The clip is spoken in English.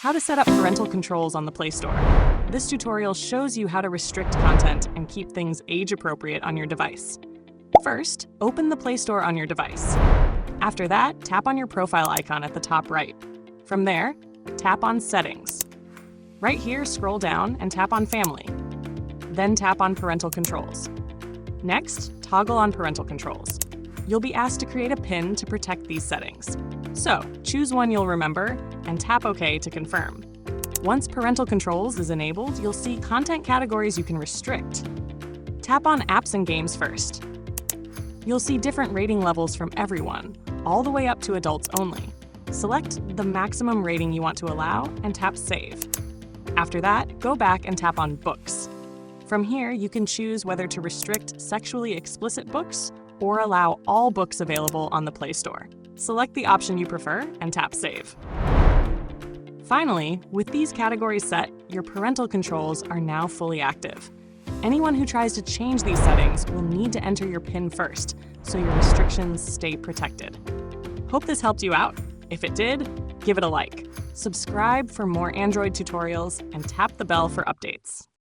How to set up parental controls on the Play Store. This tutorial shows you how to restrict content and keep things age-appropriate on your device. First, open the Play Store on your device. After that, tap on your profile icon at the top right. From there, tap on Settings. Right here, scroll down and tap on Family. Then tap on Parental Controls. Next, toggle on Parental Controls. You'll be asked to create a PIN to protect these settings. So, choose one you'll remember and tap OK to confirm. Once Parental Controls is enabled, you'll see content categories you can restrict. Tap on Apps and Games first. You'll see different rating levels from everyone, all the way up to adults only. Select the maximum rating you want to allow and tap Save. After that, go back and tap on Books. From here, you can choose whether to restrict sexually explicit books or allow all books available on the Play Store. Select the option you prefer and tap Save. Finally, with these categories set, your parental controls are now fully active. Anyone who tries to change these settings will need to enter your PIN first, so your restrictions stay protected. Hope this helped you out. If it did, give it a like. Subscribe for more Android tutorials and tap the bell for updates.